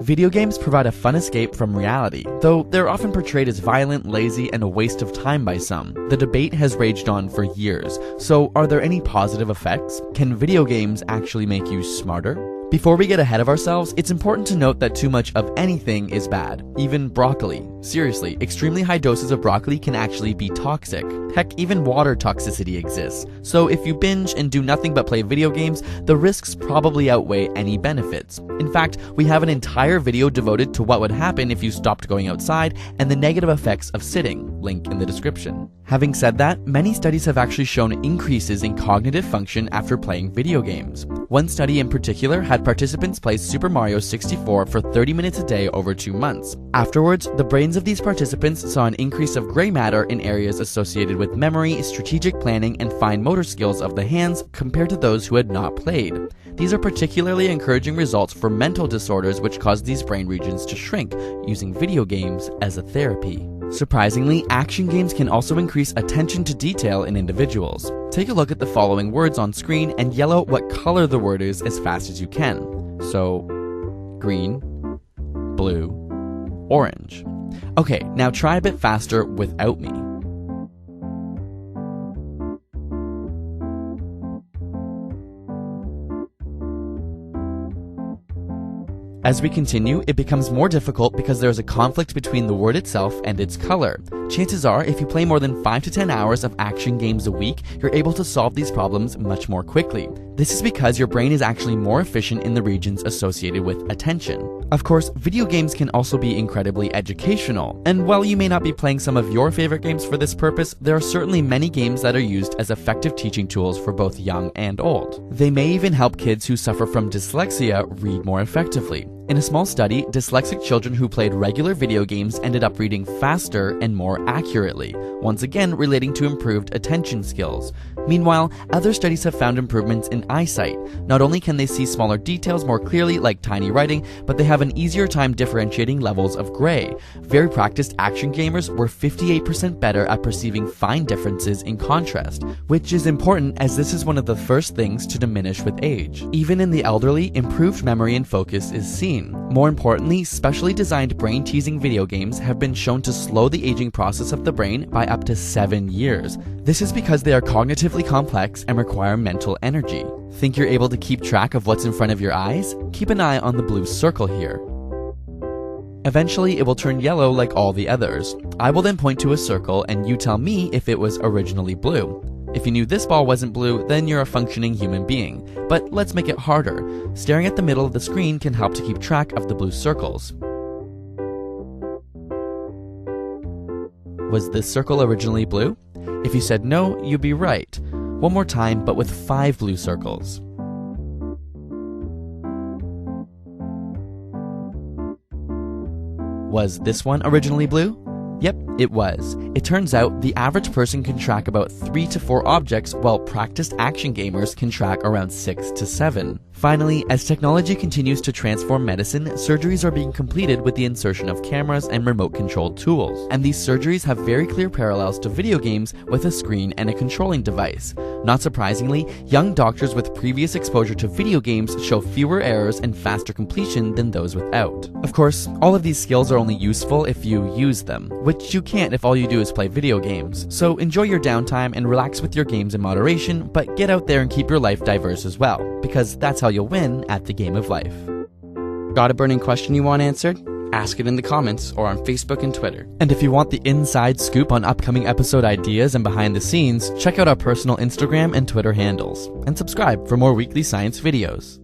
Video games provide a fun escape from reality, though they're often portrayed as violent, lazy, and a waste of time by some. The debate has raged on for years, so are there any positive effects? Can video games actually make you smarter? Before we get ahead of ourselves, it's important to note that too much of anything is bad, even broccoli. Seriously, extremely high doses of broccoli can actually be toxic. Heck, even water toxicity exists. So if you binge and do nothing but play video games, the risks probably outweigh any benefits. In fact, we have an entire video devoted to what would happen if you stopped going outside and the negative effects of sitting, link in the description. Having said that, many studies have actually shown increases in cognitive function after playing video games. One study in particular had participants play Super Mario 64 for 30 minutes a day over 2 months. Afterwards, the brains of these participants saw an increase of gray matter in areas associated with memory, strategic planning, and fine motor skills of the hands compared to those who had not played. These are particularly encouraging results for mental disorders which cause these brain regions to shrink, using video games as a therapy. Surprisingly, action games can also increase attention to detail in individuals. Take a look at the following words on screen and yell out what color the word is as fast as you can. So, green, blue, orange. Okay, now try a bit faster without me. As we continue, it becomes more difficult because there is a conflict between the word itself and its color. Chances are, if you play more than 5 to 10 hours of action games a week, you're able to solve these problems much more quickly. This is because your brain is actually more efficient in the regions associated with attention. Of course, video games can also be incredibly educational, and while you may not be playing some of your favorite games for this purpose, there are certainly many games that are used as effective teaching tools for both young and old. They may even help kids who suffer from dyslexia read more effectively. In a small study, dyslexic children who played regular video games ended up reading faster and more accurately, once again relating to improved attention skills. Meanwhile, other studies have found improvements in eyesight. Not only can they see smaller details more clearly, like tiny writing, but they have an easier time differentiating levels of gray. Very practiced action gamers were 58% better at perceiving fine differences in contrast, which is important as this is one of the first things to diminish with age. Even in the elderly, improved memory and focus is seen. More importantly, specially designed brain-teasing video games have been shown to slow the aging process of the brain by up to 7 years. This is because they are cognitively complex and require mental energy. Think you're able to keep track of what's in front of your eyes? Keep an eye on the blue circle here. Eventually, it will turn yellow like all the others. I will then point to a circle and you tell me if it was originally blue. If you knew this ball wasn't blue, then you're a functioning human being. But let's make it harder. Staring at the middle of the screen can help to keep track of the blue circles. Was this circle originally blue? If you said no, you'd be right. One more time, but with 5 blue circles. Was this one originally blue? Yep, it was. It turns out the average person can track about 3 to 4 objects, while practiced action gamers can track around 6 to 7. Finally, as technology continues to transform medicine, surgeries are being completed with the insertion of cameras and remote-controlled tools. And these surgeries have very clear parallels to video games with a screen and a controlling device. Not surprisingly, young doctors with previous exposure to video games show fewer errors and faster completion than those without. Of course, all of these skills are only useful if you use them, which you can't if all you do is play video games. So enjoy your downtime and relax with your games in moderation, but get out there and keep your life diverse as well, because that's how you'll win at the game of life. Got a burning question you want answered? Ask it in the comments or on Facebook and Twitter. And if you want the inside scoop on upcoming episode ideas and behind the scenes, check out our personal Instagram and Twitter handles. And subscribe for more weekly science videos.